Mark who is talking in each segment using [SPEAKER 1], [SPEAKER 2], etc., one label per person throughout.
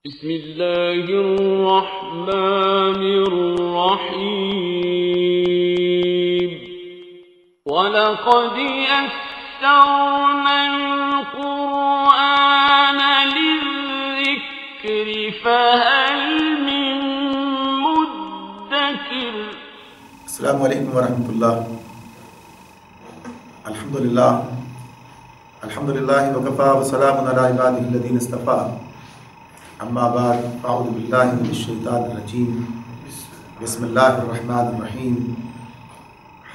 [SPEAKER 1] بسم اللہ الرحمن الرحیم وَلَقَدْ يَسَّرْنَا الْقُرْآنَ لِلذِّكْرِ فَهَلْ مِن مُدَّكِرٍ۔
[SPEAKER 2] السلام علیکم ورحمۃ اللہ۔ الحمدللہ وکفیٰ وسلام علی عبادہ الذین اصطفیٰ، اما بعد فاعوذ باللہ من الشیطان الرجیم، بسم اللہ الرحمن الرحیم،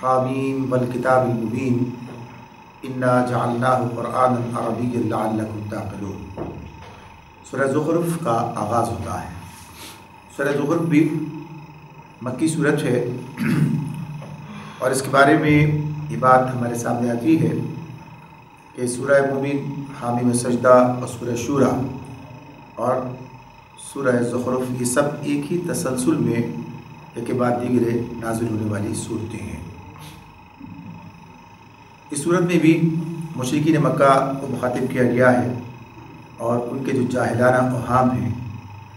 [SPEAKER 2] حامیم والکتاب المبین، انا جعلناہ قرآنا عربیا لعلکم تعقلون۔ سورہ زخرف کا آغاز ہوتا ہے۔ سورہ زخرف بھی مکی سورت ہے، اور اس کے بارے میں یہ بات ہمارے سامنے آتی ہے کہ سورہ مومن، حامیم سجدہ اور سورہ شورى اور سورہ زخرف یہ سب ایک ہی تسلسل میں ایک کے بعد دیگرے نازل ہونے والی صورتیں ہیں۔ اس صورت میں بھی مشرکین مکہ کو مخاطب کیا گیا ہے، اور ان کے جو جاہلانہ اوہام ہیں،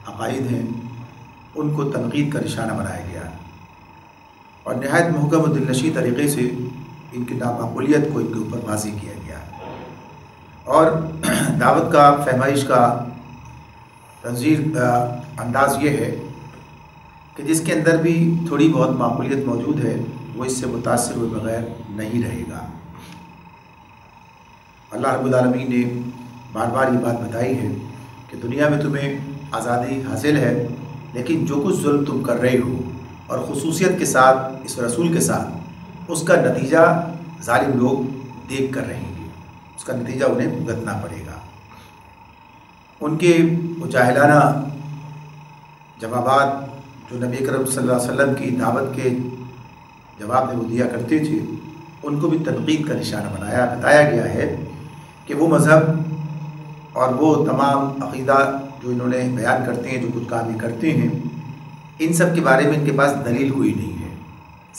[SPEAKER 2] عقائد ہیں، ان کو تنقید کا نشانہ بنایا گیا ہے، اور نہایت محکم و دلنشین طریقے سے ان کی نامعقولیت کو ان کے اوپر واضح کیا گیا ہے، اور دعوت کا، فہمائش کا تنظیر کا انداز یہ ہے کہ جس کے اندر بھی تھوڑی بہت معقولیت موجود ہے وہ اس سے متاثر ہوئے بغیر نہیں رہے گا۔ اللہ رب العالمین نے بار بار یہ بات بتائی ہے کہ دنیا میں تمہیں آزادی حاصل ہے، لیکن جو کچھ ظلم تم کر رہے ہو اور خصوصیت کے ساتھ اس رسول کے ساتھ، اس کا نتیجہ ظالم لوگ دیکھ کر رہیں گے، اس کا نتیجہ انہیں بھگتنا پڑے گا۔ ان کے وہ جاہلانہ جوابات جو نبی اکرم صلی اللہ علیہ وسلم کی دعوت کے جواب میں وہ دیا کرتے تھے، ان کو بھی تنقید کا نشانہ بتایا گیا ہے کہ وہ مذہب اور وہ تمام عقیدہ جو انہوں نے بیان کرتے ہیں، جو کچھ کام یہ کرتے ہیں، ان سب کے بارے میں ان کے پاس دلیل کوئی نہیں ہے،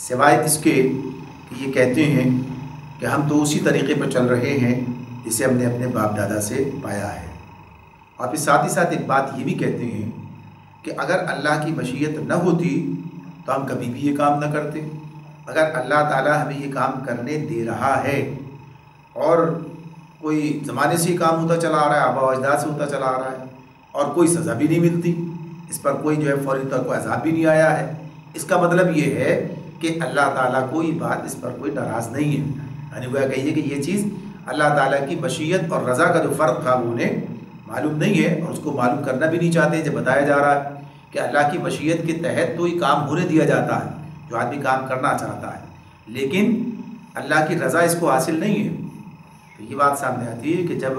[SPEAKER 2] سوائے اس کے کہ یہ کہتے ہیں کہ ہم تو اسی طریقے پر چل رہے ہیں جسے ہم نے اپنے باپ دادا سے پایا ہے۔ اور پھر ساتھ ہی ساتھ ایک بات یہ بھی کہتے ہیں کہ اگر اللہ کی مشیت نہ ہوتی تو ہم کبھی بھی یہ کام نہ کرتے۔ اگر اللہ تعالیٰ ہمیں یہ کام کرنے دے رہا ہے، اور کوئی زمانے سے یہ کام ہوتا چلا آ رہا ہے، آباء و اجداد سے ہوتا چلا آ رہا ہے، اور کوئی سزا بھی نہیں ملتی، اس پر کوئی جو ہے فوری طور پر عذاب بھی نہیں آیا ہے، اس کا مطلب یہ ہے کہ اللہ تعالیٰ کو یہ بات اس پر کوئی ناراض نہیں ہے۔ یعنی وہ کہیے کہ یہ چیز اللہ تعالیٰ کی مشیت اور رضا کا جو فرق تھا وہ انہیں معلوم نہیں ہے، اور اس کو معلوم کرنا بھی نہیں چاہتے۔ جب بتایا جا رہا ہے کہ اللہ کی مشیت کے تحت تو یہ کام ہونے دیا جاتا ہے جو آدمی کام کرنا چاہتا ہے، لیکن اللہ کی رضا اس کو حاصل نہیں ہے، تو یہ بات سامنے آتی ہے کہ جب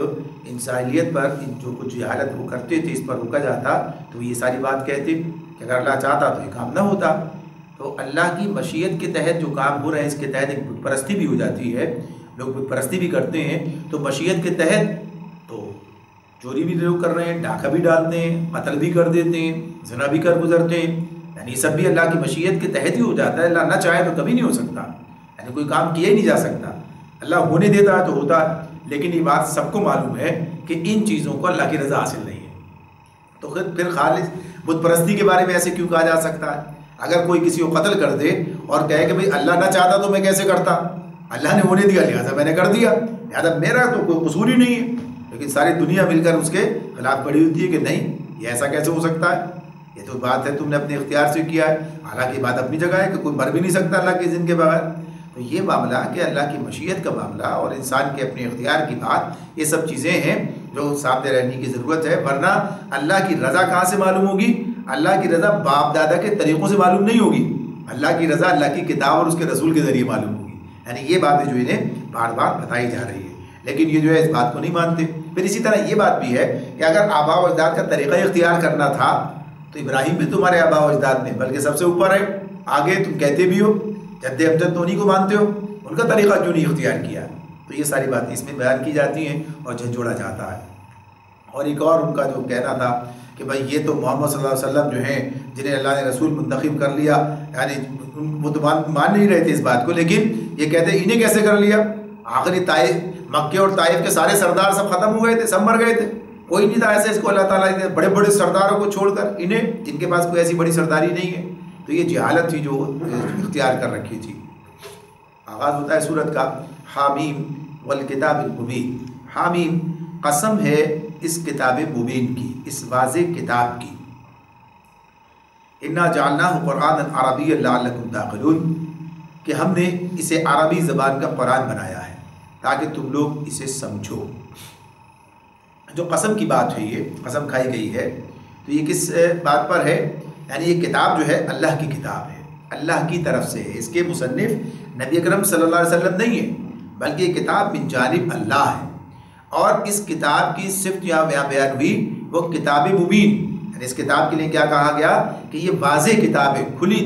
[SPEAKER 2] انسانیت پر جو کچھ جہالت وہ کرتے تھے اس پر روکا جاتا تو یہ ساری بات کہتے کہ اگر اللہ چاہتا تو یہ کام نہ ہوتا۔ تو اللہ کی مشیت کے تحت جو کام ہو رہے ہیں، اس کے تحت ایک بت پرستی بھی ہو جاتی ہے، لوگ بت پرستی بھی کرتے ہیں، تو مشیت کے تحت تو چوری بھی لوگ کر رہے ہیں، ڈاکہ بھی ڈالتے ہیں، قتل بھی کر دیتے ہیں، زنا بھی کر گزرتے ہیں، یعنی یہ سب بھی اللہ کی مشیت کے تحت ہی ہو جاتا ہے۔ اللہ نہ چاہے تو کبھی نہیں ہو سکتا، یعنی کوئی کام کیا ہی نہیں جا سکتا، اللہ ہونے دیتا ہے تو ہوتا ہے، لیکن یہ بات سب کو معلوم ہے کہ ان چیزوں کو اللہ کی رضا حاصل نہیں ہے۔ تو پھر خالص بت پرستی کے بارے میں ایسے کیوں کہا جا سکتا ہے؟ اگر کوئی کسی کو قتل کر دے اور کہے کہ بھئی اللہ نہ چاہتا تو میں کیسے کرتا، اللہ نے ہونے دیا لہٰذا میں نے کر دیا، لہٰذا میرا تو کوئی قصور ہی نہیں ہے، لیکن ساری دنیا مل کر اس کے خلاف کھڑی ہوتی ہے کہ نہیں، یہ ایسا کیسے ہو سکتا ہے، یہ تو بات ہے تم نے اپنے اختیار سے کیا ہے، حالانکہ بات اپنی جگہ ہے کہ کوئی مر بھی نہیں سکتا اللہ کے اذن کے بغیر۔ تو یہ معاملہ کہ اللہ کی مشیت کا معاملہ اور انسان کے اپنے اختیار کی بات، یہ سب چیزیں ہیں جو سامنے رہنے کی ضرورت ہے، ورنہ اللہ کی رضا کہاں سے معلوم ہوگی؟ اللہ کی رضا باپ دادا کے طریقوں سے معلوم نہیں ہوگی، اللہ کی رضا اللہ کی کتاب اور اس کے رسول کے ذریعے معلوم ہوگی۔ یعنی یہ باتیں جو انہیں بار بار بتائی جا رہی ہے، لیکن یہ جو ہے اس بات کو نہیں مانتے۔ پھر اسی طرح یہ بات بھی ہے کہ اگر آباء و اجداد کا طریقہ اختیار کرنا تھا تو ابراہیم بھی تمہارے آباء و اجداد میں بلکہ سب سے اوپر ہے، آگے تم کہتے بھی ہو جد امجد تو انہیں کو مانتے ہو، ان کا طریقہ کیوں نہیں اختیار کیا؟ تو یہ ساری باتیں اس میں بیان کی جاتی ہیں اور جھنجھوڑا جاتا ہے۔ اور ایک اور ان کا جو کہنا تھا کہ بھائی یہ تو محمد صلی اللہ علیہ وسلم جو ہیں جنہیں اللہ نے رسول منتخب کر لیا، یعنی وہ تو مان نہیں رہے تھے اس بات کو، لیکن یہ کہتے انہیں کیسے کر لیا؟ آخری طائف، مکے اور طائف کے سارے سردار سب ختم ہو گئے تھے، سب مر گئے تھے، کوئی نہیں تھا ایسا اس کو اللہ تعالیٰ نے بڑے بڑے سرداروں کو چھوڑ کر انہیں جن کے پاس کوئی ایسی بڑی سرداری نہیں ہے. تو یہ جہالت تھی جو اختیار کر رکھی تھی. آغاز ہوتا ہے سورت کا حامیم والکتاب المبین. حامیم قسم ہے اس کتاب مبین کی، اس واضح کتاب کی. انا جعلناہ قرآنا عربیا لعلکم تعقلون، کہ ہم نے اسے عربی زبان کا قرآن بنایا ہے تاکہ تم لوگ اسے سمجھو. جو قسم کی بات ہے، یہ قسم کھائی گئی ہے، تو یہ کس بات پر ہے؟ یعنی یہ کتاب جو ہے اللہ کی کتاب ہے، اللہ کی طرف سے ہے. اس کے مصنف نبی اکرم صلی اللہ علیہ وسلم نہیں ہے، بلکہ یہ کتاب من جانب اللہ ہے. اور اس کتاب کی صفت یہاں بیان ہوئی وہ کتاب مبین. یعنی اس کتاب کے لیے کیا کہا گیا کہ یہ واضح کتاب ہے، کھلی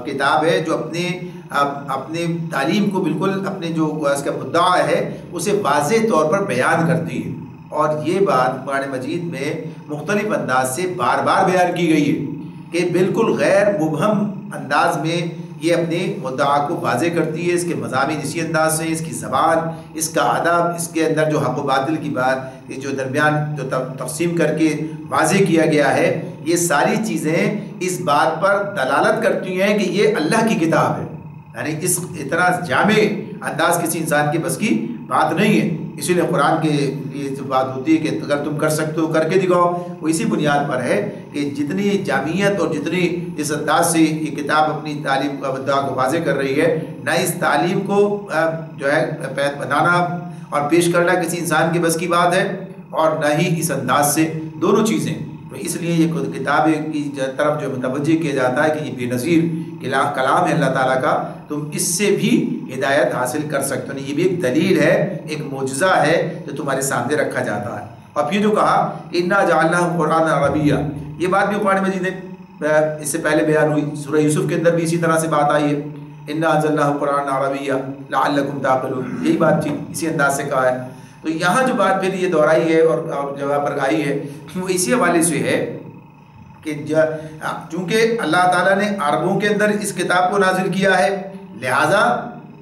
[SPEAKER 2] کتاب ہے، جو اپنے تعلیم کو بالکل اپنے جو اس کا مدعا ہے اسے واضح طور پر بیان کرتی ہے. اور یہ بات قرآن مجید میں مختلف انداز سے بار بار بیان کی گئی ہے کہ بالکل غیر مبہم انداز میں یہ اپنے مدعا کو واضح کرتی ہے. اس کے مضامین اسی انداز سے، اس کی زبان، اس کا ادب، اس کے اندر جو حق و باطل کی بات، یہ جو درمیان جو تقسیم کر کے واضح کیا گیا ہے، یہ ساری چیزیں اس بات پر دلالت کرتی ہیں کہ یہ اللہ کی کتاب ہے. یعنی اس اتنا جامع انداز کسی انسان کے بس کی بات نہیں ہے. اسی لیے قرآن کے لیے جو بات ہوتی ہے کہ اگر تم کر سکتے ہو کر کے دکھاؤ، وہ اسی بنیاد پر ہے کہ جتنی جامعیت اور جتنی اس انداز سے یہ کتاب اپنی تعلیم کا مدعا کو واضح کر رہی ہے، نہ اس تعلیم کو جو ہے بنانا اور پیش کرنا کسی انسان کے بس کی بات ہے، اور نہ ہی اس انداز سے، دونوں چیزیں. تو اس لیے یہ کتاب کی طرف جو متوجہ کیا جاتا ہے کہ یہ بے نظیر کلام ہے اللہ تعالیٰ کا، تم اس سے بھی ہدایت حاصل کر سکتے ہو. یہ بھی ایک دلیل ہے، ایک معجزہ ہے جو تمہارے سامنے رکھا جاتا ہے. اور پھر جو کہا انا جعلناہ قرآن عربیہ، یہ بات بھی قرآن مجید میں اس سے پہلے بیان ہوئی. سورہ یوسف کے اندر بھی اسی طرح سے بات آئی ہے، انا انزلناہ قرآن عربیہ لعلکم تعقلون، یہی بات تھی، اسی انداز سے کہا ہے. تو یہاں جو بات پھر یہ دہرائی ہے اور جگہ پر آئی ہے وہ اسی حوالے سے ہے کہ چونکہ اللہ تعالیٰ نے عربوں کے اندر اس کتاب کو نازل کیا ہے، لہٰذا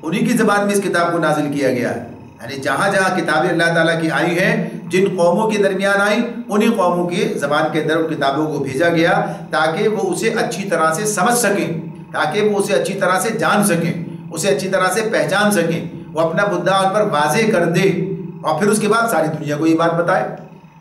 [SPEAKER 2] انہی کی زبان میں اس کتاب کو نازل کیا گیا ہے. یعنی جہاں جہاں کتابیں اللہ تعالیٰ کی آئی ہیں، جن قوموں کے درمیان آئیں، انہی قوموں کی زبان کے اندر ان کتابوں کو بھیجا گیا تاکہ وہ اسے اچھی طرح سے سمجھ سکیں، تاکہ وہ اسے اچھی طرح سے جان سکیں، اسے اچھی طرح سے پہچان سکیں، وہ اپنا مدعا ان پر واضح کر دے، اور پھر اس کے بعد ساری دنیا کو یہ بات بتائے.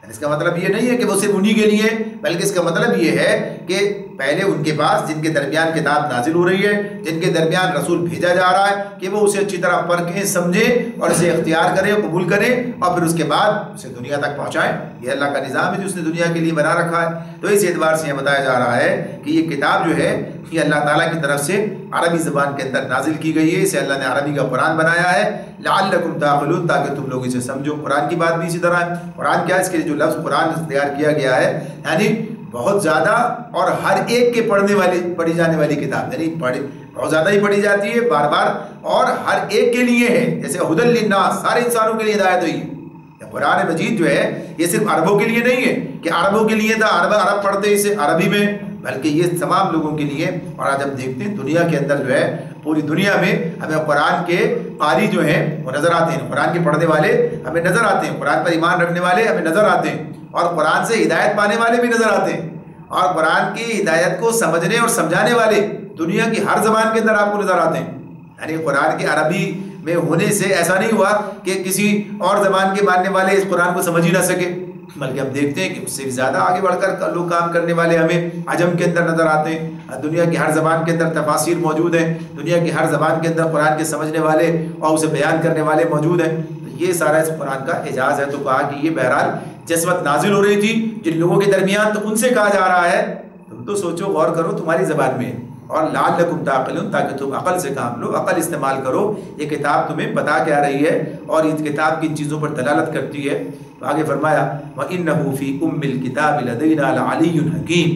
[SPEAKER 2] اس کا مطلب یہ نہیں ہے کہ وہ صرف انہی کے لیے، بلکہ اس کا مطلب یہ ہے کہ پہلے ان کے پاس جن کے درمیان کتاب نازل ہو رہی ہے، جن کے درمیان رسول بھیجا جا رہا ہے، کہ وہ اسے اچھی طرح پرکھیں، سمجھیں اور اسے اختیار کریں، قبول کریں، اور پھر اس کے بعد اسے دنیا تک پہنچائیں. یہ اللہ کا نظام ہے جو اس نے دنیا کے لیے بنا رکھا ہے. تو اس اعتبار سے یہ بتایا جا رہا ہے کہ یہ کتاب جو ہے یہ اللہ تعالیٰ کی طرف سے عربی زبان کے اندر نازل کی گئی ہے. اسے اللہ نے عربی کا قرآن بنایا ہے لعلکم تعقلون، تاکہ تم لوگ اسے سمجھو. قرآن کی بات بھی اسی طرح ہے. قرآن کیا ہے؟ اس کے لیے جو لفظ قرآن اختیار کیا گیا ہے، یعنی بہت زیادہ اور ہر ایک کے پڑھی جانے والی کتاب، یعنی بہت زیادہ ہی پڑھی جاتی ہے بار بار، اور ہر ایک کے لیے ہے. جیسے ہدی للناس، سارے انسانوں کے لیے ہدایت ہوئی ہے. قرآن مجید جو ہے یہ صرف عربوں کے لیے نہیں ہے کہ عربوں کے لیے تھا، عرب پڑھتے اسے عربی میں، بلکہ یہ تمام لوگوں کے لیے. اور آج ہم دیکھتے ہیں دنیا کے اندر جو ہے، پوری دنیا میں ہمیں قرآن کے قاری جو ہیں وہ نظر آتے ہیں، قرآن کے پڑھنے والے ہمیں نظر آتے ہیں، قرآن پر ایمان رکھنے والے ہمیں نظر آتے ہیں، اور قرآن سے ہدایت پانے والے بھی نظر آتے ہیں، اور قرآن کی ہدایت کو سمجھنے اور سمجھانے والے دنیا کی ہر زبان کے اندر آپ کو نظر آتے ہیں. یعنی قرآن کے عربی میں ہونے سے ایسا نہیں ہوا کہ کسی اور زبان کے ماننے والے اس قرآن کو سمجھ ہی نہ سکے، بلکہ ہم دیکھتے ہیں کہ اس سے بھی زیادہ آگے بڑھ کر لوگ کام کرنے والے ہمیں عجم کے اندر نظر آتے ہیں. دنیا کی ہر زبان کے اندر تفاسیر موجود ہیں، دنیا کی ہر زبان کے اندر قرآن کے سمجھنے والے اور اسے بیان کرنے والے موجود ہیں. یہ سارا اس قرآن کا اعجاز ہے. تو کہا کہ یہ بہرحال جس وقت نازل ہو رہی تھی جن لوگوں کے درمیان، تو ان سے کہا جا رہا ہے تم تو سوچو، غور کرو تمہاری زبان میں، اور لعلکم تعقلون، تاکہ تم عقل سے کام لو، عقل استعمال کرو. یہ کتاب تمہیں بتا کیا رہی ہے، اور اس کتاب کی چیزوں پر دلالت کرتی ہے. تو آگے فرمایا وَإِنَّهُ فِي أُمِّ الْكِتَابِ لَدَيْنَا لَعَلِيٌّ حَكِيمٌ.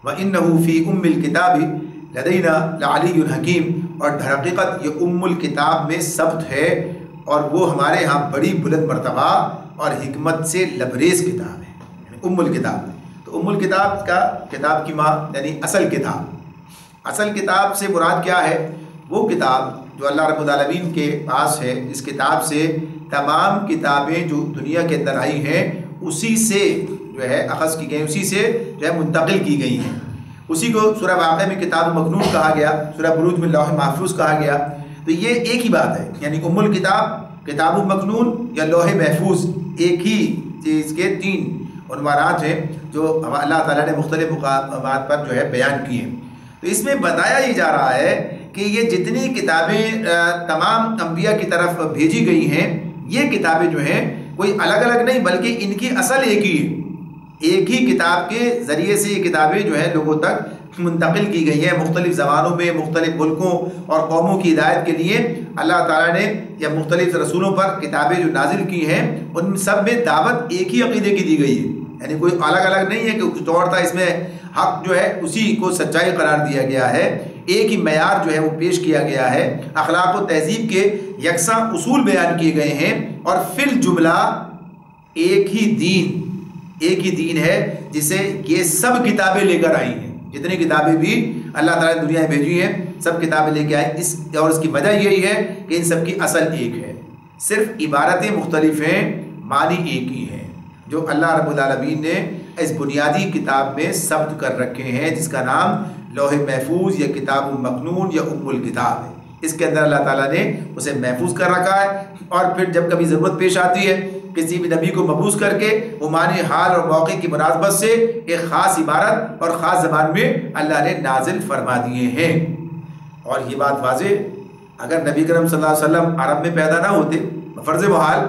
[SPEAKER 2] وَإِنَّهُ فِي أُمِّ الْكِتَابِ لَدَيْنَا لَعَلِيٌّ حَكِيمٌ، اور در حقیقت یہ ام الکتاب میں ثبت ہے، اور وہ ہمارے ہاں بڑی بلند مرتبہ اور حکمت سے لبریز کتاب ہے. یعنی ام الکتاب، تو ام الکتاب کا کتاب کی ماں یعنی اصل کتاب. اصل کتاب سے مراد کیا ہے؟ وہ کتاب جو اللہ رب العالمین کے پاس ہے. اس کتاب سے تمام کتابیں جو دنیا کے اندر آئی ہیں اسی سے جو ہے اخذ کی گئی، اسی سے جو ہے منتقل کی گئی ہیں. اسی کو سورہ واقعہ میں کتاب مکنون کہا گیا، سورہ بروج میں لوح محفوظ کہا گیا. تو یہ ایک ہی بات ہے، یعنی ام الکتاب، کتاب مکنون یا لوح محفوظ، ایک ہی چیز کے 3 عنوانات ہیں جو اللہ تعالیٰ نے مختلف مقامات پر جو ہے بیان کیے ہیں. تو اس میں بتایا ہی جا رہا ہے کہ یہ جتنی کتابیں تمام انبیاء کی طرف بھیجی گئی ہیں، یہ کتابیں جو ہیں کوئی الگ الگ نہیں بلکہ ان کی اصل ایک ہی ہے. ایک ہی کتاب کے ذریعے سے یہ کتابیں جو ہیں لوگوں تک منتقل کی گئی ہیں. مختلف زبانوں میں مختلف ملکوں اور قوموں کی ہدایت کے لیے اللہ تعالیٰ نے یا مختلف رسولوں پر کتابیں جو نازل کی ہیں، ان سب میں دعوت ایک ہی عقیدے کی دی گئی ہے. یعنی کوئی الگ الگ نہیں ہے کہ کچھ اور تھا، اس میں حق جو ہے اسی کو سچائی قرار دیا گیا ہے. ایک ہی معیار جو ہے وہ پیش کیا گیا ہے. اخلاق و تہذیب کے یکساں اصول بیان کیے گئے ہیں، اور فی الجملہ ایک ہی دین ہے جسے یہ سب کتابیں لے کر آئی ہیں. جتنی کتابیں بھی اللہ تعالیٰ نے دنیا میں بھیجی ہیں سب کتابیں لے کے آئے. اور اس کی وجہ یہی ہے کہ ان سب کی اصل ایک ہے، صرف عبارتیں مختلف ہیں، معنی ایک ہی ہیں، جو اللہ رب العالمین نے اس بنیادی کتاب میں ثبت کر رکھے ہیں، جس کا نام لوح محفوظ یا کتاب مکنون یا ام الکتاب ہے. اس کے اندر اللہ تعالیٰ نے اسے محفوظ کر رکھا ہے. اور پھر جب کبھی ضرورت پیش آتی ہے کسی بھی نبی کو مبعوث کر کے، وہ معنی حال اور موقع کی مناسبت سے ایک خاص عبارت اور خاص زبان میں اللہ نے نازل فرما دیے ہیں. اور یہ بات واضح، اگر نبی کرم صلی اللہ علیہ وسلم عرب میں پیدا نہ ہوتے، فرض محال،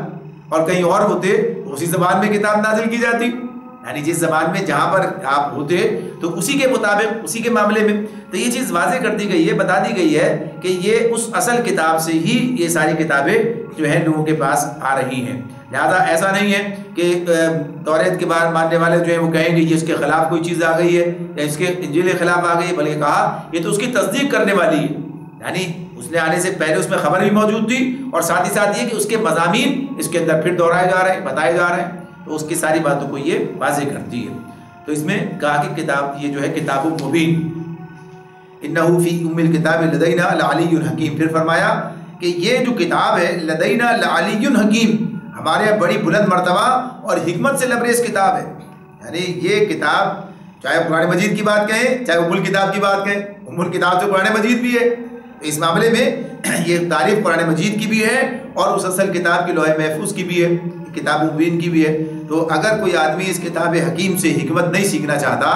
[SPEAKER 2] اور کہیں اور ہوتے، اسی زبان میں کتاب نازل کی جاتی. یعنی جس زبان میں جہاں پر آپ ہوتے تو اسی کے مطابق، اسی کے معاملے میں. تو یہ چیز واضح کر دی گئی ہے، بتا دی گئی ہے کہ یہ اس اصل کتاب سے ہی یہ ساری کتابیں جو ہیں لوگوں کے پاس آ رہی ہیں. لہذا ایسا نہیں ہے کہ توریت کے بعد ماننے والے جو ہیں وہ کہیں گے یہ اس کے خلاف کوئی چیز آ گئی ہے یا اس کے انجیل کے خلاف آ گئی ہے، بلکہ کہا یہ تو اس کی تصدیق کرنے والی ہے. یعنی اس نے آنے سے پہلے اس میں خبر بھی موجود تھی، اور ساتھ ہی ساتھ یہ کہ اس کے مضامین اس کے اندر پھر دہرائے جا رہے ہیں، بتائے جا رہے ہیں. تو اس کی ساری باتوں کو یہ واضح کرتی ہے. تو اس میں کہا کہ کتاب یہ جو ہے کتاب مبین، انہ فی ام الکتاب لدینا لعلی حکیم. پھر فرمایا کہ یہ جو کتاب ہے لدینا لعلی حکیم، ہمارے یہاں بڑی بلند مرتبہ اور حکمت سے لبریز کتاب ہے. یعنی یہ کتاب چاہے قرآن مجید کی بات کہیں چاہے ام الکتاب کی بات کہیں، ام الکتاب تو قرآن مجید بھی ہے. اس معاملے میں یہ تعریف قرآن مجید کی بھی ہے اور اس اصل کتاب کی لوح محفوظ کی بھی ہے، کتاب مبین کی بھی ہے. تو اگر کوئی آدمی اس کتاب حکیم سے حکمت نہیں سیکھنا چاہتا،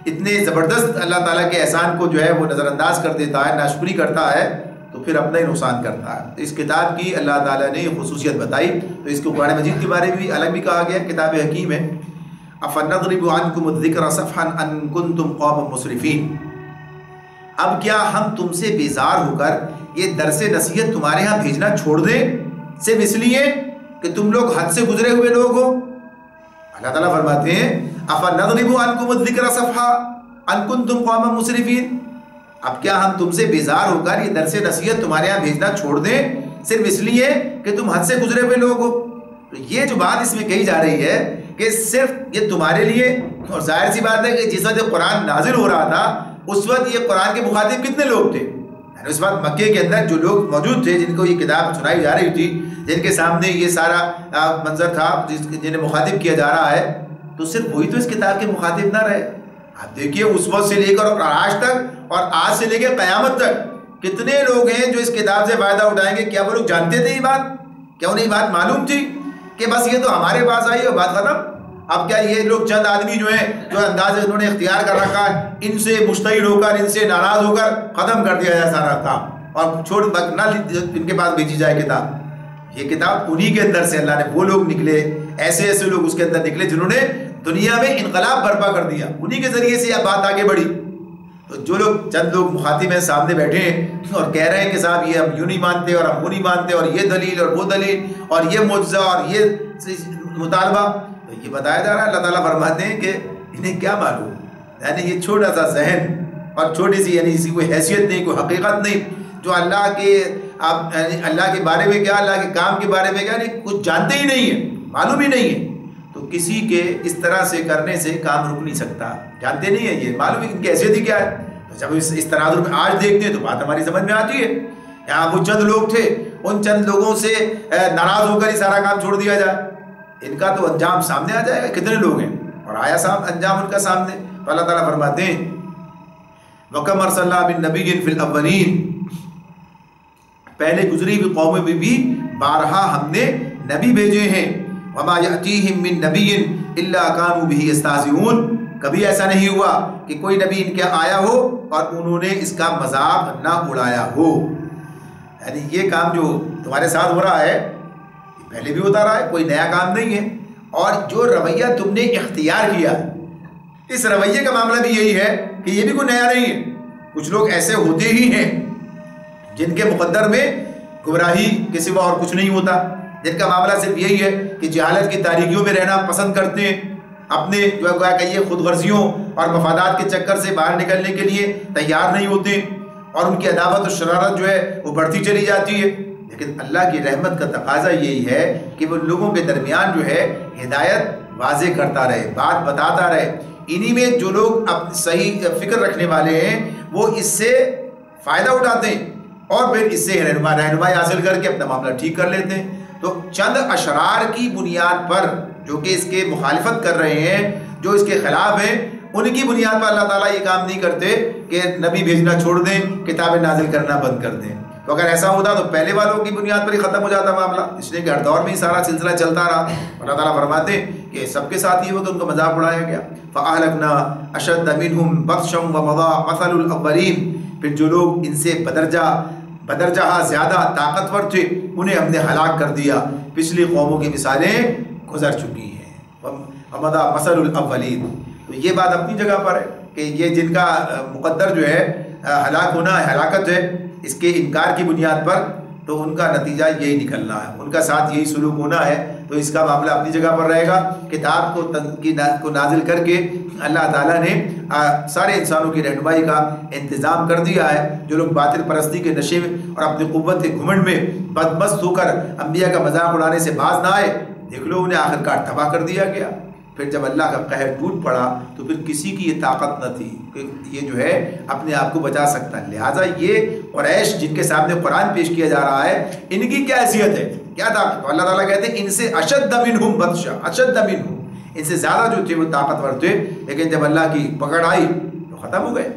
[SPEAKER 2] اتنے زبردست اللہ تعالیٰ کے احسان کو جو ہے وہ نظر انداز کر دیتا ہے، ناشکری کرتا ہے، تو پھر اپنا ہی نقصان کرتا ہے. تو اس کتاب کی اللہ تعالیٰ نے خصوصیت بتائی. تو اس کو قرآن مجید کے بارے میں بھی الگ بھی کہا گیا کتاب حکیم ہے. افنضرب عنکم الذکر صفحا ان کنتم قوما مسرفین، اب کیا ہم تم سے بیزار ہو کر یہ درس نصیحت تمہارے ہاں بھیجنا چھوڑ دیں صرف اس لیے کہ تم لوگ حد سے گزرے ہوئے لوگ ہو. اللہ تعالیٰ فرماتے ہیں افنضرب عنکم الذکر صفحا ان کنتم قوما مسرفین، اب کیا ہم تم سے بیزار ہو کر یہ درس نصیحت تمہارے یہاں بھیجنا چھوڑ دیں صرف اس لیے کہ تم حد سے گزرے ہوئے لوگ ہو. تو یہ جو بات اس میں کہی جا رہی ہے کہ صرف یہ تمہارے لیے، اور ظاہر سی بات ہے کہ جس وقت قرآن نازل ہو رہا تھا اس وقت یہ قرآن کے مخاطب کتنے لوگ تھے؟ یعنی اس وقت مکے کے اندر جو لوگ موجود تھے جن کو یہ کتاب سنائی جا رہی تھی، جن کے سامنے یہ سارا منظر تھا جنہیں مخاطب کیا جا رہا ہے، تو صرف وہی تو اس کتاب کے مخاطب نہ رہے. آپ دیکھیے اس وقت سے لے کر اور آج تک، اور آج سے لے کے قیامت تک کتنے لوگ ہیں جو اس کتاب سے فائدہ اٹھائیں گے. کیا وہ لوگ جانتے تھے یہ بات؟ کیا انہیں یہ بات معلوم تھی کہ بس یہ تو ہمارے پاس آئی اور بات ختم؟ اب کیا یہ لوگ چند آدمی جو ہیں جو انداز انہوں نے اختیار کر رکھا ہے، ان سے مشتعل ہو کر، ان سے ناراض ہو کر ختم کر دیا جائے سارا کام اور چھوڑ نہ ان کے پاس بھیجی جائے کتاب؟ یہ کتاب انہی کے اندر سے اللہ نے، وہ لوگ نکلے، ایسے لوگ اس کے اندر نکلے جنہوں نے دنیا میں انقلاب برپا کر دیا، انہی کے ذریعے سے یہ بات آگے بڑھی. تو جو لوگ چند لوگ مخاطب ہیں سامنے بیٹھے ہیں اور کہہ رہے ہیں کہ صاحب یہ ہم یوں نہیں مانتے اور ہم وہ نہیں مانتے اور یہ دلیل اور وہ دلیل اور یہ معجزہ اور یہ مطالبہ، تو یہ بتایا جا رہا ہے اللہ تعالیٰ فرماتے ہیں کہ انہیں کیا معلوم. یعنی یہ چھوٹا سا ذہن اور چھوٹی سی، یعنی اس کی کوئی حیثیت نہیں، کوئی حقیقت نہیں، جو اللہ کے اللہ کے بارے میں کیا، اللہ کے کام کے بارے میں کیا، نہیں کچھ جانتے ہی نہیں ہیں، معلوم ہی نہیں ہے. تو کسی کے اس طرح سے کرنے سے کام رک نہیں سکتا. جانتے نہیں ہیں، یہ معلوم ان کی حیثیت ہی کیا ہے. تو جب اس تناظر میں آج دیکھتے ہیں تو بات ہماری سمجھ میں آتی ہے. یہاں وہ چند لوگ تھے، ان چند لوگوں سے ناراض ہو کر ہی سارا کام چھوڑ دیا جائے. ان کا تو انجام سامنے آ جائے گا، کتنے لوگ ہیں، اور آیا انجام ان کا سامنے. تو اللہ تعالیٰ فرماتے ہیں وَكَمْ أَرْسَلْنَا مِن نَبِيٍّ فِي الْأَوَّلِينَ، پہلے گزری ہوئی قوموں میں بھی بارہا ہم نے نبی بھیجے ہیں. وَمَا يَأْتِيهِم مِّن نَبِيٍّ إِلَّا كَانُوا بِهِ يَسْتَهْزِئُونَ، کبھی ایسا نہیں ہوا کہ کوئی نبی ان کے آیا ہو اور انہوں نے اس کا مذاق نہ اڑایا ہو. یعنی یہ کام جو تمہارے ساتھ ہو رہا ہے یہ پہلے بھی ہوتا رہا ہے، کوئی نیا کام نہیں ہے. اور جو رویہ تم نے اختیار کیا اس رویے کا معاملہ بھی یہی ہے کہ یہ بھی کوئی نیا نہیں ہے. کچھ لوگ ایسے ہوتے ہی ہیں جن کے مقدر میں گمراہی کے سوا اور کچھ نہیں ہوتا، جن کا معاملہ صرف یہی ہے کہ جہالت کی تاریکیوں میں رہنا پسند کرتے ہیں، اپنے جو ہے گویا کہ یہ خود غرضیوں اور مفادات کے چکر سے باہر نکلنے کے لیے تیار نہیں ہوتے، اور ان کی عداوت و شرارت جو ہے وہ بڑھتی چلی جاتی ہے. لیکن اللہ کی رحمت کا تقاضا یہی ہے کہ وہ لوگوں کے درمیان جو ہے ہدایت واضح کرتا رہے، بات بتاتا رہے. انہی میں جو لوگ صحیح فکر رکھنے والے ہیں وہ اس سے فائدہ اٹھاتے ہیں اور پھر اس سے رہنمائی حاصل کر کے اپنا معاملہ ٹھیک کر لیتے ہیں. تو چند اشرار کی بنیاد پر جو کہ اس کے مخالفت کر رہے ہیں، جو اس کے خلاف ہیں، ان کی بنیاد پر اللہ تعالیٰ یہ کام نہیں کرتے کہ نبی بھیجنا چھوڑ دیں، کتابیں نازل کرنا بند کر دیں. تو اگر ایسا ہوتا تو پہلے والوں کی بنیاد پر ہی ختم ہو جاتا معاملہ، اس لیے کہ ہر دور میں ہی سارا سلسلہ چلتا رہا. اللہ تعالیٰ فرماتے ہیں کہ سب کے ساتھ یہ ہو تو ان کا مذاق اڑایا گیا. فَأَهْلَكْنَا أَشَدَّ مِنْهُمْ بَطْشًا وَمَضَىٰ مَثَلُ الْأَوَّلِينَ، پھر جو لوگ ان سے بدرجہ زیادہ طاقتور تھے انہیں ہم نے ہلاک کر دیا، پچھلی قوموں کی مثالیں گزر چکی ہیں. وَمَضَىٰ مَثَلُ الْأَوَّلِينَ، تو یہ بات اپنی جگہ پر ہے کہ یہ جن کا مقدر جو ہے ہلاک ہونا ہے، ہلاکت ہے، اس کے انکار کی بنیاد پر، تو ان کا نتیجہ یہی نکلنا ہے، ان کا ساتھ یہی سلوک ہونا ہے. تو اس کا معاملہ اپنی جگہ پر رہے گا. کتاب کو نازل کر کے اللہ تعالیٰ نے سارے انسانوں کی رہنمائی کا انتظام کر دیا ہے. جو لوگ باطل پرستی کے نشے میں اور اپنی قوت کے گھمنڈ میں بدمست ہو کر انبیاء کا مذاق اڑانے سے باز نہ آئے، دیکھ لو انہیں آخرکار تباہ کر دیا گیا. پھر جب اللہ کا قہر ٹوٹ پڑا تو پھر کسی کی یہ طاقت نہ تھی کہ یہ جو ہے اپنے آپ کو بچا سکتا. لہٰذا یہ قریش جن کے سامنے قرآن پیش کیا جا رہا ہے، ان کی کیا حیثیت ہے، کیا طاقت؟ اللہ تعالیٰ کہتے ہیں ان سے اشد منہم بطشا، اشد منہم، ان سے زیادہ جو تھے وہ طاقتور تھے، لیکن جب اللہ کی پکڑ آئی تو ختم ہو گئے.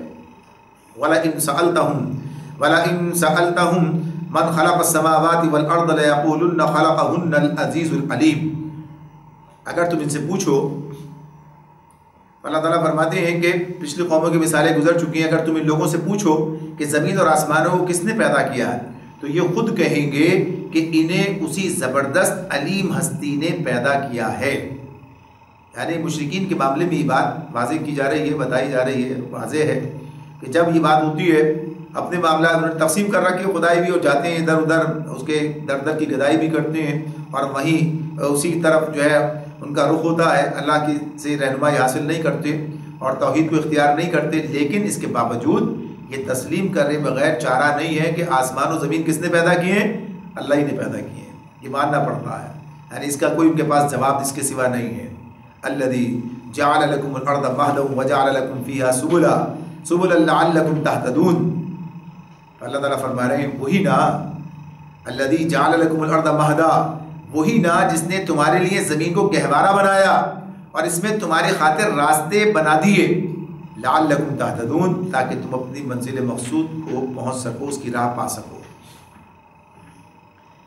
[SPEAKER 2] وَلَئِن سَأَلْتَهُمْ مَنْ خَلَقَ السَّمَاوَاتِ وَالْأَرْضَ لَيَقُولُنَّ خَلَقَهُنَّ الْعَزِيزُ الْعَلِيمُ، اگر تم ان سے پوچھو، اللہ تعالیٰ فرماتے ہیں کہ پچھلی قوموں کی مثالیں گزر چکی ہیں، اگر تم ان لوگوں سے پوچھو کہ زمین اور آسمانوں کو کس نے پیدا کیا ہے تو یہ خود کہیں گے کہ انہیں اسی زبردست علیم ہستی نے پیدا کیا ہے. یعنی مشرکین کے معاملے میں یہ بات واضح کی جا رہی ہے، بتائی جا رہی ہے، واضح ہے کہ جب یہ بات ہوتی ہے اپنے معاملات انہوں نے تقسیم کر رکھے، خدائی بھی ہو جاتے ہیں ادھر ادھر، اس کے در در کی گدائی بھی کرتے ہیں، اور وہیں اسی طرف جو ہے ان کا رخ ہوتا ہے، اللہ کی سے رہنمائی حاصل نہیں کرتے اور توحید کو اختیار نہیں کرتے. لیکن اس کے باوجود یہ تسلیم کرے بغیر چارہ نہیں ہے کہ آسمان و زمین کس نے پیدا کیے ہیں؟ اللہ ہی نے پیدا کیے ہیں. یہ ماننا پڑتا ہے، یعنی اس کا کوئی ان کے پاس جواب اس کے سوا نہیں ہے. الذی جعل لکم الارض مہدا وجعل لکم فیہا سبلا لعلکم تہتدون. اللہ تعالیٰ فرما رہے ہیں وہی نا، الذی جعل لکم الارض مہدا، وہی نا جس نے تمہارے لیے زمین کو گہوارہ بنایا اور اس میں تمہاری خاطر راستے بنا دیے، لعلکم تہتدون، تاکہ تم اپنی منزل مقصود کو پہنچ سکو، اس کی راہ پا سکو.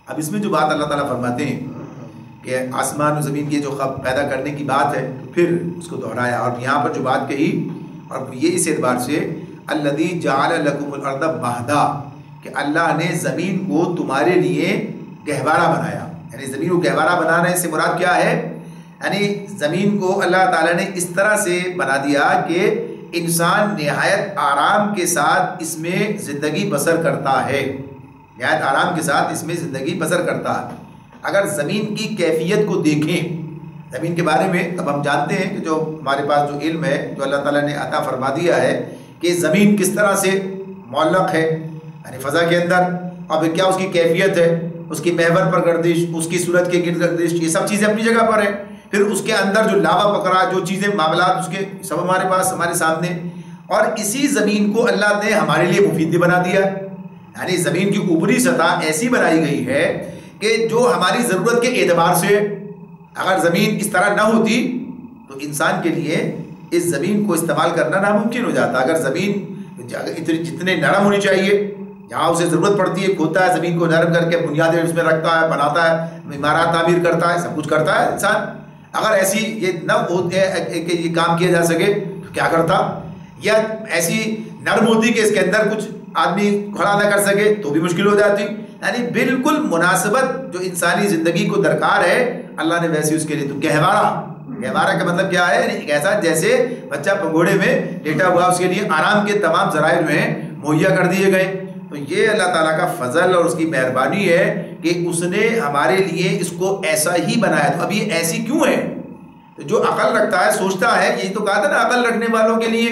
[SPEAKER 2] اب اس میں جو بات اللہ تعالیٰ فرماتے ہیں کہ آسمان و زمین کی جو پیدا کرنے کی بات ہے، پھر اس کو دہرایا اور یہاں پر جو بات کہی، اور یہ اس اعتبار سے الذی جعل لکم الارض مہدا، کہ اللہ نے زمین کو تمہارے لیے گہوارہ بنایا. یعنی زمین کو گہوارہ بنانے سے مراد کیا ہے؟ یعنی زمین کو اللہ تعالیٰ نے اس طرح سے بنا دیا کہ انسان نہایت آرام کے ساتھ اس میں زندگی بسر کرتا ہے، نہایت آرام کے ساتھ اس میں زندگی بسر کرتا ہے. اگر زمین کی کیفیت کو دیکھیں، زمین کے بارے میں اب ہم جانتے ہیں کہ جو ہمارے پاس جو علم ہے، جو اللہ تعالیٰ نے عطا فرما دیا ہے کہ زمین کس طرح سے معلق ہے یعنی فضا کے اندر، اور پھر کیا اس کی کیفیت ہے، اس کی محور پر گردش، اس کی صورت کے گرد گردش، یہ سب چیزیں اپنی جگہ پر ہیں. پھر اس کے اندر جو لاوا پکڑا، جو چیزیں معاملات اس کے سب ہمارے پاس ہمارے سامنے، اور اسی زمین کو اللہ نے ہمارے لیے مفید بھی بنا دیا. یعنی زمین کی اوپری سطح ایسی بنائی گئی ہے کہ جو ہماری ضرورت کے اعتبار سے اگر زمین اس طرح نہ ہوتی تو انسان کے لیے اس زمین کو استعمال کرنا ناممکن ہو جاتا. اگر زمین جتنے نرم ہونی چاہیے، جہاں اسے ضرورت پڑتی ہے کھودتا ہے زمین کو نرم کر کے بنیادیں اس میں رکھتا ہے، بناتا ہے، عمارات تعمیر کرتا ہے، سب کچھ کرتا ہے انسان. اگر ایسی یہ نہ ہوتے کہ یہ کام کیا جا سکے تو کیا کرتا؟ یا ایسی نرم ہوتی کہ اس کے اندر کچھ آدمی کھڑا نہ کر سکے تو بھی مشکل ہو جاتی. یعنی بالکل مناسبت جو انسانی زندگی کو درکار ہے اللہ نے ویسی اس کے لیے. تو گہوارہ کا مطلب کیا ہے؟ یعنی ایسا جیسے بچہ پگوڑے میں لیٹا ہوا، اس کے لیے آرام کے تمام ذرائع جو ہیں مہیا کر دیے گئے. تو یہ اللہ تعالیٰ کا فضل اور اس کی مہربانی ہے کہ اس نے ہمارے لیے اس کو ایسا ہی بنایا. تو اب یہ ایسی کیوں ہے؟ جو عقل رکھتا ہے، سوچتا ہے، یہی تو کہا تھا نا عقل رکھنے والوں کے لیے.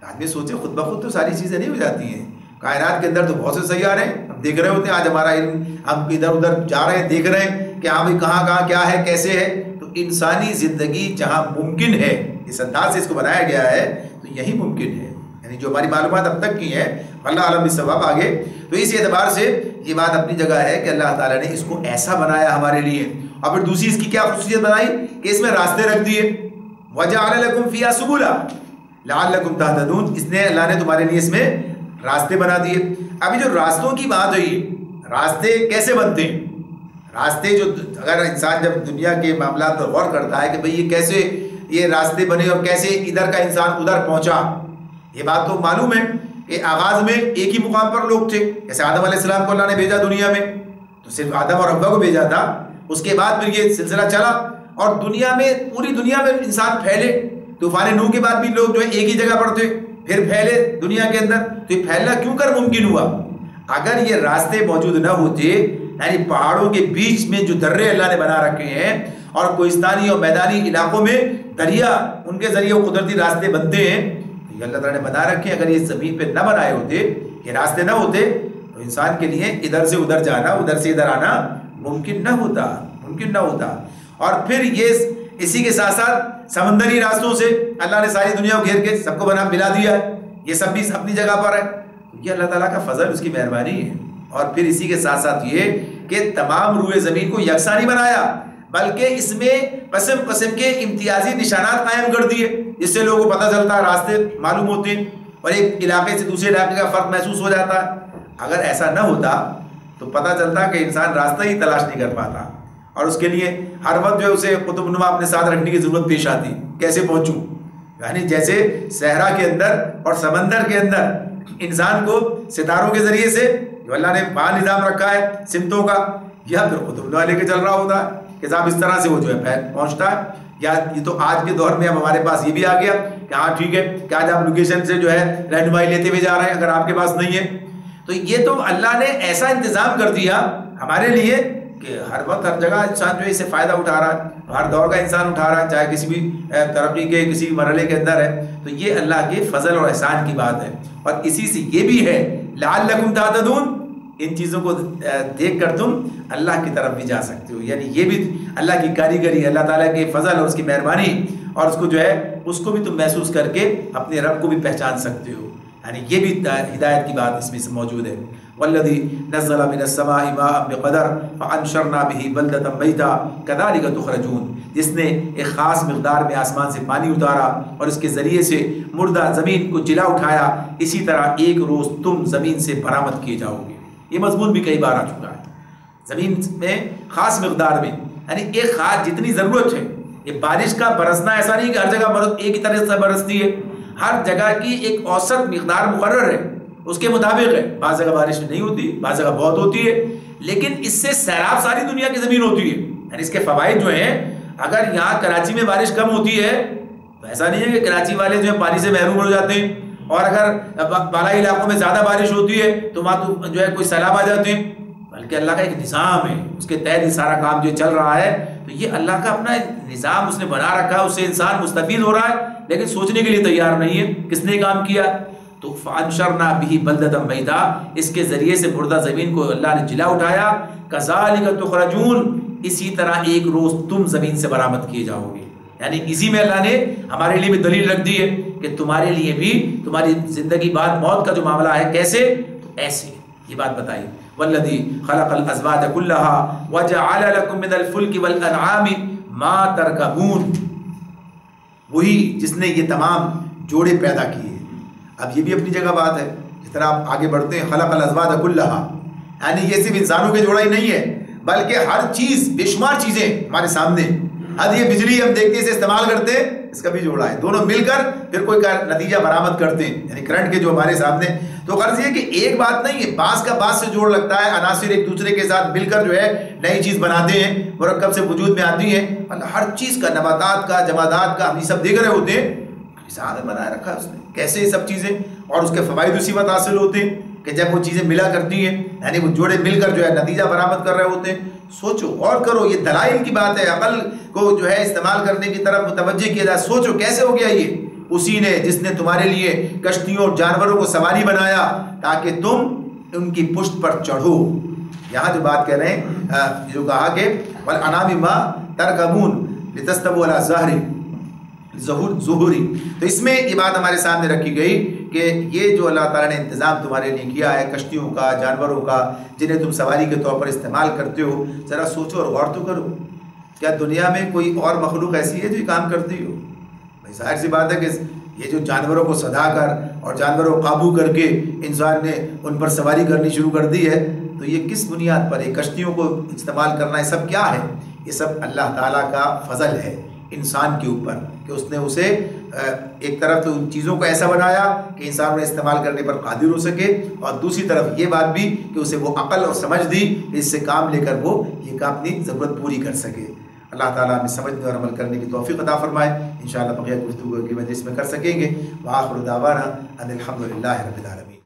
[SPEAKER 2] آدمی سوچے خود بخود تو ساری چیزیں نہیں ہو جاتی ہیں. کائنات کے اندر تو بہت سے سیارے ہیں، ہم دیکھ رہے ہوتے ہیں. آج ہمارا علم، ہم ادھر ادھر جا رہے ہیں، دیکھ رہے ہیں کہ ہاں بھائی کہاں کیا ہے، کیسے ہے. تو انسانی زندگی جہاں ممکن ہے، اس انداز سے اس کو بنایا گیا ہے، تو یہی ممکن ہے. یعنی جو ہماری معلومات اب تک کی ہیں، اللہ عالم بالثواب آگے. تو اس اعتبار سے یہ بات اپنی جگہ ہے کہ اللہ تعالیٰ نے اس کو ایسا بنایا ہمارے لیے. اور پھر دوسری اس کی کیا خصوصیت بنائی کہ اس میں راستے رکھ دیے. وَجَعَلَ لَكُمْ فِيهَا سُبُلًا لَعَلَّكُمْ تَهْتَدُونَ. اس نے اللہ نے تمہارے لیے اس میں راستے بنا دیے. ابھی جو راستوں کی بات ہوئی، راستے کیسے بنتے ہیں؟ راستے جو اگر انسان جب دنیا کے معاملات پر غور کرتا ہے کہ بھئی یہ کیسے یہ راستے بنے اور کیسے ادھر کا انسان ادھر پہنچا، یہ بات تو معلوم ہے کہ آغاز میں ایک ہی مقام پر لوگ تھے. جیسے آدم علیہ السلام کو اللہ نے بھیجا دنیا میں تو صرف آدم اور حوا کو بھیجا تھا. اس کے بعد پھر یہ سلسلہ چلا اور دنیا میں پوری دنیا میں انسان پھیلے. طوفان نوح کے بعد بھی لوگ جو ہے ایک ہی جگہ پر تھے، پھر پھیلے دنیا کے اندر. تو یہ پھیلنا کیوں کر ممکن ہوا؟ اگر یہ راستے موجود نہ ہوتے، یعنی پہاڑوں کے بیچ میں جو درے اللہ نے بنا رکھے ہیں اور کوہستانی اور میدانی علاقوں میں دریا، ان کے ذریعے وہ قدرتی راستے بنتے ہیں، تو یہ اللہ تعالیٰ نے بنا رکھے. اگر یہ زمین پہ نہ بنائے ہوتے، یہ راستے نہ ہوتے، تو انسان کے لیے ادھر سے ادھر جانا، ادھر سے ادھر آنا ممکن نہ ہوتا. اور پھر یہ اسی کے ساتھ ساتھ سمندری راستوں سے اللہ نے ساری دنیا کو گھیر کے سب کو ملا دیا ہے. یہ سب بھی اپنی جگہ پر ہے. یہ اللہ تعالیٰ کا فضل، اس کی مہربانی ہے. اور پھر اسی کے ساتھ ساتھ یہ کہ تمام روئے زمین کو یکساں نہیں بنایا، بلکہ اس میں قسم کے امتیازی نشانات قائم کر دیے، جس سے لوگوں کو پتہ چلتا ہے، راستے معلوم ہوتے ہیں اور ایک علاقے سے دوسرے علاقے کا فرق محسوس ہو جاتا ہے. اگر ایسا نہ ہوتا تو پتہ چلتا کہ انسان راستہ ہی تلاش نہیں کر پاتا اور اس کے لیے ہر وقت جو ہے اسے قطب نما اپنے ساتھ رکھنے کی ضرورت پیش آتی. کیسے پہنچوں؟ یعنی جیسے صحرا کے اندر اور سمندر کے اندر انسان کو ستاروں کے ذریعے سے جو اللہ نے وہاں نظام رکھا ہے سمتوں کا، یا پھر قطب نما لے کے چل رہا ہوتا ہے کہ صاحب اس طرح سے وہ جو ہے پہنچتا ہے. یا یہ تو آج کے دور میں اب ہمارے پاس یہ بھی آ گیا کہ ہاں ٹھیک ہے کہ آج آپ لوکیشن سے جو ہے رہنمائی لیتے ہوئے جا رہے ہیں، اگر آپ کے پاس نہیں ہے تو یہ تو اللہ نے ایسا انتظام کر دیا ہمارے لیے کہ ہر وقت ہر جگہ انسان جو ہے اس سے فائدہ اٹھا رہا ہے. ہر دور کا انسان اٹھا رہا ہے، چاہے کسی بھی ترقی کے کسی بھی مرحلے کے اندر ہے. تو یہ اللہ کے فضل اور احسان کی بات ہے. اور اسی سے یہ بھی ہے لعلکم تہتدون، ان چیزوں کو دیکھ کر تم اللہ کی طرف بھی جا سکتے ہو. یعنی یہ بھی اللہ کی کاریگری، اللہ تعالیٰ کے فضل اور اس کی مہربانی، اور اس کو جو ہے اس کو بھی تم محسوس کر کے اپنے رب کو بھی پہچان سکتے ہو. یعنی یہ بھی ہدایت کی بات اس میں سے موجود ہے. والذی نزل من السماء ماء بقدر فانشرنا به بلدة میتا كذلك تخرجون، جس نے ایک خاص مقدار میں آسمان سے پانی اتارا اور اس کے ذریعے سے مردہ زمین کو جلا اٹھایا، اسی طرح ایک روز تم زمین سے برآمد کیے جاؤ گے. یہ مضمون بھی کئی بار آ چکا ہے. زمین میں خاص مقدار میں، یعنی ایک خاص جتنی ضرورت ہے. یہ بارش کا برسنا ایسا نہیں کہ ہر جگہ ایک ہی طرح سے برستی ہے. ہر جگہ کی ایک اوسط مقدار مقرر ہے، اس کے مطابق ہے. بعض جگہ بارش نہیں ہوتی، بعض جگہ بہت ہوتی ہے، لیکن اس سے سیلاب ساری دنیا کی زمین ہوتی ہے. یعنی اس کے فوائد جو ہیں، اگر یہاں کراچی میں بارش کم ہوتی ہے تو ایسا نہیں ہے کہ کراچی والے جو ہے پانی سے محروم ہو جاتے ہیں، اور اگر بالائی علاقوں میں زیادہ بارش ہوتی ہے تو وہاں تو جو ہے کوئی سیلاب آ جاتے ہیں. بلکہ اللہ کا ایک نظام ہے، اس کے تحت یہ سارا کام جو چل رہا ہے. تو یہ اللہ کا اپنا نظام اس نے بنا رکھا ہے، اس سے انسان مستفید ہو رہا ہے لیکن سوچنے کے لیے تیار نہیں ہے کس نے کام کیا. تو فانشرنا به بلدة میتا، اس کے ذریعے سے مردہ زمین کو اللہ نے جلا اٹھایا. کذالک تخرجون، اسی طرح ایک روز تم زمین سے برآمد کیے جاؤ گے. یعنی اسی میں اللہ نے ہمارے لیے بھی دلیل رکھ دی ہے کہ تمہارے لیے بھی تمہاری زندگی بعد موت کا جو معاملہ ہے کیسے، تو ایسے یہ بات بتائی. والذی خلق الازواج كلها وجعل لكم من الفلك والانعام ما ترکبون، وہی جس نے یہ تمام جوڑے پیدا کیے۔ اب یہ بھی اپنی جگہ بات ہے، جس طرح آپ آگے بڑھتے ہیں، خلق الازواج کلھا، یعنی یہ صرف انسانوں کے جوڑا ہی نہیں ہے بلکہ ہر چیز، بے شمار چیزیں ہمارے سامنے، اب یہ بجلی ہم دیکھتے ہیں، اسے استعمال کرتے ہیں، اس کا بھی جوڑا ہے، دونوں مل کر پھر کوئی نتیجہ برآمد کرتے ہیں، یعنی کرنٹ کے جو ہمارے سامنے۔ تو غرض یہ کہ ایک بات نہیں ہے، بعض کا بعض سے جوڑ لگتا ہے، عناصر ایک دوسرے کے ساتھ مل کر جو ہے نئی چیز بناتے ہیں، مرکب سے وجود میں آتی ہے، ہر چیز کا، نباتات کا، جمادات کا، ہم یہ سب دیکھ رہے ہوتے ہیں، حساب بنایا رکھا ہے اس نے، کیسے یہ سب چیزیں، اور اس کے فوائد اسی وقت حاصل ہوتے ہیں کہ جب وہ چیزیں ملا کرتی ہیں، یعنی وہ جوڑے مل کر جو ہے نتیجہ برآمد کر رہے ہوتے ہیں۔ سوچو، غور کرو، یہ دلائل کی بات ہے، عقل کو جو ہے استعمال کرنے کی طرف متوجہ کیا جائے۔ سوچو کیسے ہو گیا یہ، اسی نے جس نے تمہارے لیے کشتیوں اور جانوروں کو سواری بنایا تاکہ تم ان کی پشت پر چڑھو۔ یہاں جو بات کہہ رہے ہیں، جو کہا کہ وَالْأَنْعَامِ مَا تَرْكَبُونَ لِتَسْتَوُوا عَلَىٰ ظُهُورِ، تو اس میں یہ بات ہمارے سامنے رکھی گئی کہ یہ جو اللہ تعالیٰ نے انتظام تمہارے لیے کیا ہے کشتیوں کا، جانوروں کا، جنہیں تم سواری کے طور پر استعمال کرتے ہو، ذرا سوچو اور غور تو کرو، کیا دنیا میں کوئی اور مخلوق ایسی ہے جو یہ کام کرتی ہو؟ بھائی ظاہر سی بات ہے کہ یہ جو جانوروں کو سدھا کر اور جانوروں کو قابو کر کے انسان نے ان پر سواری کرنی شروع کر دی ہے، تو یہ کس بنیاد پر، یہ کشتیوں کو استعمال کرنا، یہ سب کیا ہے؟ یہ سب اللہ تعالیٰ کا فضل ہے انسان کے اوپر، کہ اس نے اسے ایک طرف تو ان چیزوں کو ایسا بنایا کہ انسان انہیں استعمال کرنے پر قادر ہو سکے، اور دوسری طرف یہ بات بھی کہ اسے وہ عقل اور سمجھ دی کہ اس سے کام لے کر وہ یہ کام اپنی ضرورت پوری کر سکے۔ اللہ تعالیٰ ہمیں سمجھنے اور عمل کرنے کی توفیق عطا فرمائے، انشاءاللہ بقیہ گفتگو کی مجلس میں کر سکیں گے۔ وآخر دعوانا ان الحمد للہ رب العالمین۔